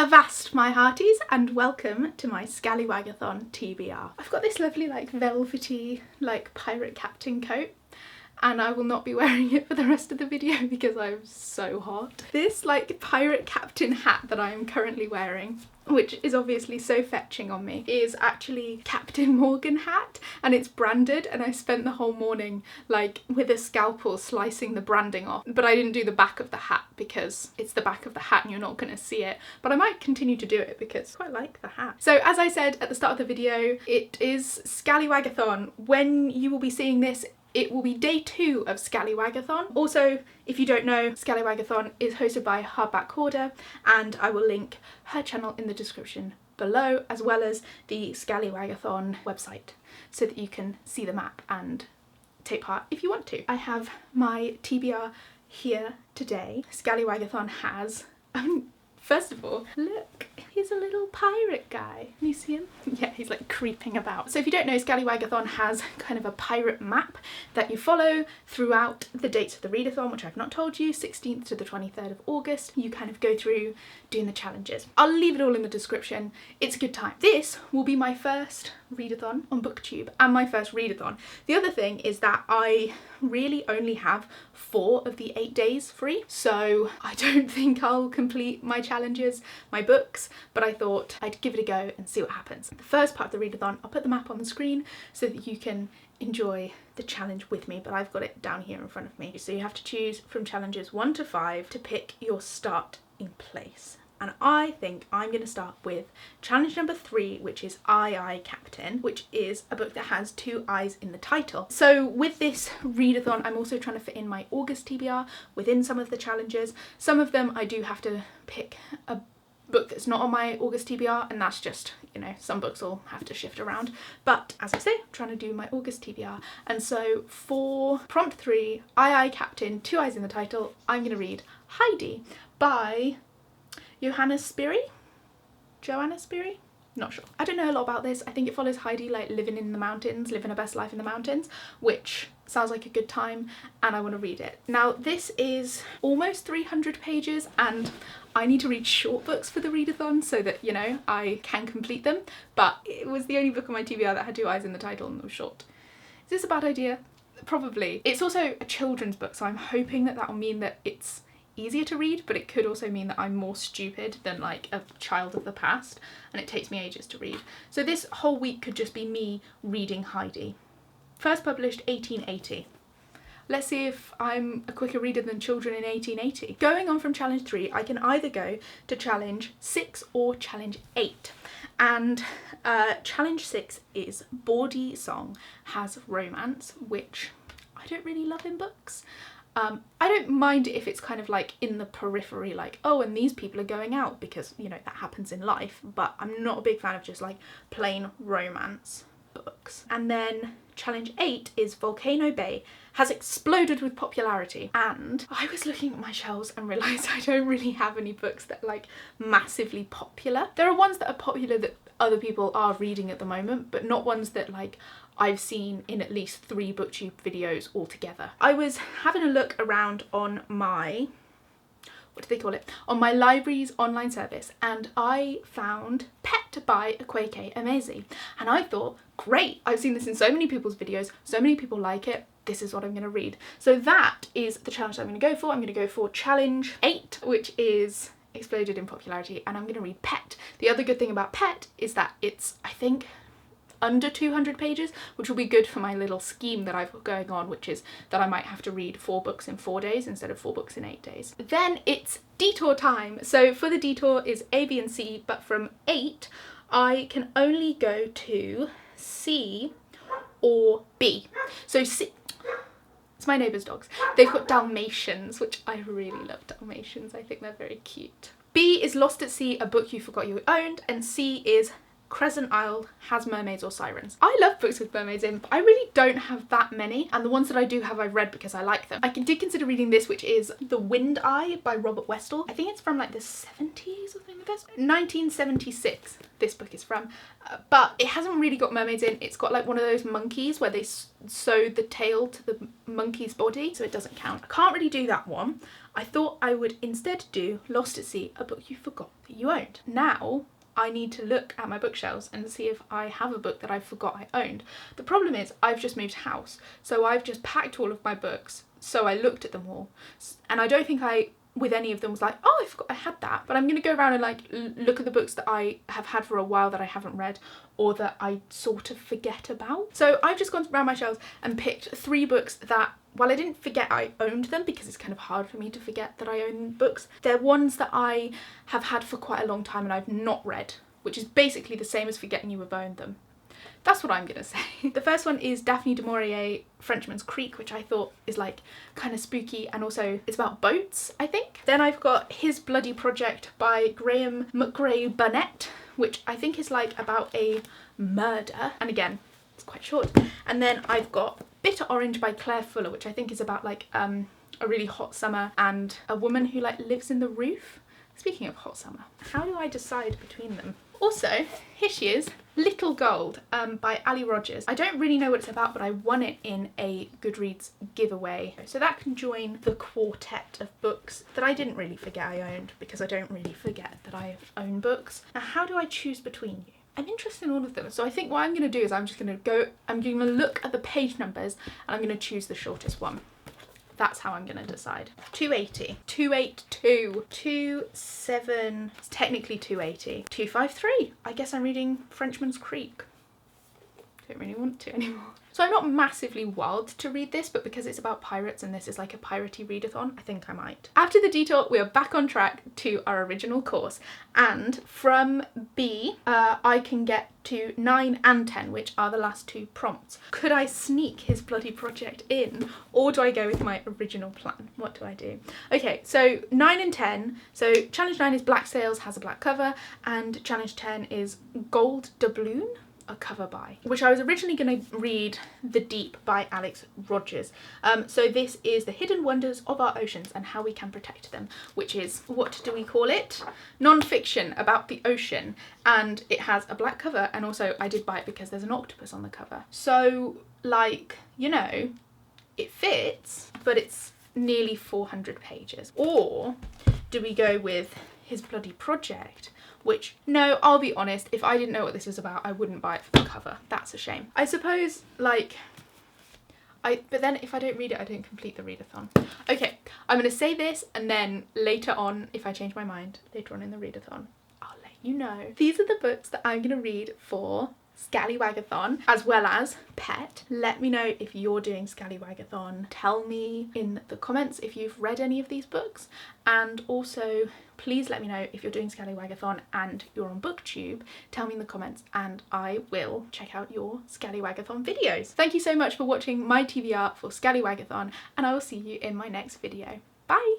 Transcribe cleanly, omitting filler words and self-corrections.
Avast my hearties and welcome to my ScallywagAThon TBR. I've got this lovely like velvety like pirate captain coat and I will not be wearing it for the rest of the video because I'm so hot. This like pirate captain hat that I am currently wearing, which is obviously so fetching on me, is actually Captain Morgan hat and it's branded, and I spent the whole morning like with a scalpel slicing the branding off, but I didn't do the back of the hat because it's the back of the hat and you're not going to see it, but I might continue to do it because I quite like the hat. So as I said at the start of the video, it is ScallywagAThon. When you will be seeing this, it will be day 2 of ScallywagAThon. Also, if you don't know, ScallywagAThon is hosted by Hardback Hoarder, and I will link her channel in the description below, as well as the ScallywagAThon website, so that you can see the map and take part if you want to. I have my TBR here today. ScallywagAThon has, first of all, look, he's a little pirate guy. Can you see him? Yeah, he's like creeping about. So if you don't know, ScallywagAThon has kind of a pirate map that you follow throughout the dates of the readathon, which I've not told you, 16th to the 23rd of August. You kind of go through doing the challenges. I'll leave it all in the description. It's a good time. This will be my first readathon on BookTube and my first readathon. The other thing is that I really only have 4 of the 8 days free, so I don't think I'll complete my challenges, my books, but I thought I'd give it a go and see what happens. The first part of the readathon, I'll put the map on the screen so that you can enjoy the challenge with me, but I've got it down here in front of me. So you have to choose from challenges 1 to 5 to pick your starting place. And I think I'm going to start with challenge number 3, which is I Captain, which is a book that has 2 I's in the title. So with this readathon, I'm also trying to fit in my August TBR within some of the challenges. Some of them I do have to pick a book that's not on my August TBR, and that's just, you know, some books will have to shift around. But as I say, I'm trying to do my August TBR. And so for prompt 3, I Captain, 2 I's in the title, I'm going to read Heidi by Johanna Spyri? Not sure. I don't know a lot about this. I think it follows Heidi like living in the mountains, living her best life in the mountains, which sounds like a good time, and I want to read it. Now this is almost 300 pages and I need to read short books for the readathon so that, you know, I can complete them, but it was the only book on my TBR that had 2 I's in the title and was short. Is this a bad idea? Probably. It's also a children's book, so I'm hoping that that will mean that it's easier to read, but it could also mean that I'm more stupid than like a child of the past and it takes me ages to read. So this whole week could just be me reading Heidi. First published 1880. Let's see if I'm a quicker reader than children in 1880. Going on from challenge 3, I can either go to challenge 6 or challenge 8. And challenge 6 is Bawdy Song Has Romance, which I don't really love in books. I don't mind if it's kind of like in the periphery, like, oh, and these people are going out, because, you know, that happens in life, but I'm not a big fan of just like plain romance books. And then challenge 8 is Volcano Bay Has Exploded with Popularity, and I was looking at my shelves and realised I don't really have any books that are like massively popular. There are ones that are popular that other people are reading at the moment, but not ones that like I've seen in at least 3 BookTube videos altogether. I was having a look around on my, what do they call it? On my library's online service, and I found Pet by Akwaeke Emezi. And I thought, great, I've seen this in so many people's videos, so many people like it, this is what I'm going to read. So that is the challenge that I'm going to go for. I'm going to go for challenge 8, which is Exploded in Popularity, and I'm going to read Pet. The other good thing about Pet is that it's, I think, under 200 pages, which will be good for my little scheme that I've got going on, which is that I might have to read 4 books in 4 days instead of 4 books in 8 days. Then it's detour time. So for the detour is A, B and C, but from 8 I can only go to C or B. So C, it's my neighbour's dogs. They've got Dalmatians, which I really love Dalmatians. I think they're very cute. B is Lost at Sea, a book you forgot you owned, and C is Crescent Isle Has Mermaids or Sirens. I love books with mermaids in, but I really don't have that many, and the ones that I do have I've read because I like them. I did consider reading this, which is The Wind Eye by Robert Westall. I think it's from like the 70s or something like this. 1976. this book is from, but it hasn't really got mermaids in. It's got like one of those monkeys where they sew the tail to the monkey's body, so it doesn't count. I can't really do that one. I thought I would instead do Lost at Sea, a book you forgot that you owned. Now I need to look at my bookshelves and see if I have a book that I forgot I owned. The problem is I've just moved house, so I've just packed all of my books, so I looked at them all, and I don't think I, with any of them, was like, oh, I forgot I had that. But I'm going to go around and like look at the books that I have had for a while that I haven't read, or that I sort of forget about. So I've just gone around my shelves and picked 3 books that, while I didn't forget I owned them, because it's kind of hard for me to forget that I own books, they're ones that I have had for quite a long time and I've not read, which is basically the same as forgetting you have owned them. That's what I'm gonna say. The first one is Daphne du Maurier, Frenchman's Creek, which I thought is like kind of spooky, and also it's about boats, I think. Then I've got His Bloody Project by Graham McGray Burnett, which I think is like about a murder, and again, it's quite short. And then I've got Bitter Orange by Claire Fuller, which I think is about like a really hot summer and a woman who like lives in the roof. Speaking of hot summer, how do I decide between them? Also, here she is, Little Gold by Ali Rogers. I don't really know what it's about, but I won it in a Goodreads giveaway. So that can join the quartet of books that I didn't really forget I owned, because I don't really forget that I own books. Now, how do I choose between you? I'm interested in all of them, so I think what I'm going to do is I'm going to look at the page numbers and I'm going to choose the shortest one. That's how I'm going to decide. 280, 282, 27, it's technically 280, 253. I guess I'm reading Frenchman's Creek. Don't really want to anymore. So I'm not massively wild to read this, but because it's about pirates and this is like a piratey readathon, I think I might. After the detour, we are back on track to our original course, and from B, I can get to 9 and 10, which are the last 2 prompts. Could I sneak His Bloody Project in, or do I go with my original plan? What do I do? Okay, so 9 and 10. So challenge 9 is Black Sails, has a black cover, and challenge 10 is Gold Doubloon, a cover by, which I was originally going to read The Deep by Alex Rogers. So this is the hidden wonders of our oceans and how we can protect them, which is, what do we call it? Non-fiction about the ocean, and it has a black cover, and also I did buy it because there's an octopus on the cover. So like, you know, it fits, but it's nearly 400 pages. Or do we go with His Bloody Project, which, no, I'll be honest, if I didn't know what this was about, I wouldn't buy it for the cover. That's a shame. I suppose, like, but then if I don't read it, I don't complete the readathon. Okay, I'm gonna say this, and then later on, if I change my mind, later on in the readathon, I'll let you know. These are the books that I'm gonna read for ScallywagAThon, as well as Pet. Let me know if you're doing ScallywagAThon. Tell me in the comments if you've read any of these books, and also please let me know if you're doing ScallywagAThon and you're on BookTube. Tell me in the comments and I will check out your ScallywagAThon videos. Thank you so much for watching my TBR for ScallywagAThon, and I will see you in my next video. Bye!